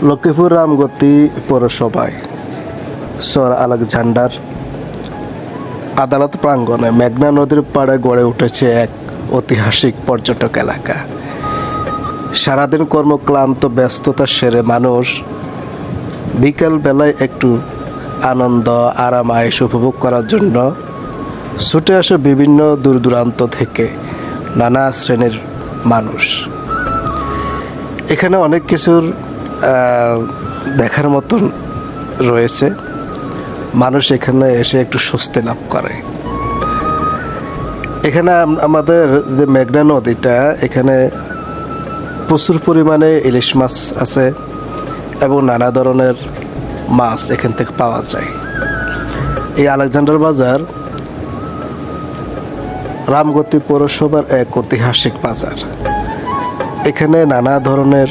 লক্ষ্মীপুর রামগতি পৌরসভায় সর আলেকজান্ডার আদালত প্রাঙ্গণে মেঘনা নদীর পাড়ে গড়ে উঠেছে এক ঐতিহাসিক পর্যটক এলাকা। সারাদিন কর্মক্লান্ত ব্যস্ততা সেরে মানুষ বিকেল বেলায় একটু আনন্দ আরাম আয়েশ উপভোগ করার জন্য ছুটে আসে বিভিন্ন দূর দূরান্ত থেকে নানা শ্রেণীর মানুষ। এখানে অনেক কিছুর দেখার মতন রয়েছে। মানুষ এখানে এসে একটু স্বস্তি লাভ করে। এখানে আমাদের যে মেঘনা নদীটা, এখানে প্রচুর পরিমাণে ইলিশ মাছ আছে এবং নানা ধরনের মাছ এখান থেকে পাওয়া যায়। এই আলেকজান্ডার বাজার রামগতি পৌরসভার এক ঐতিহাসিক বাজার। এখানে নানা ধরনের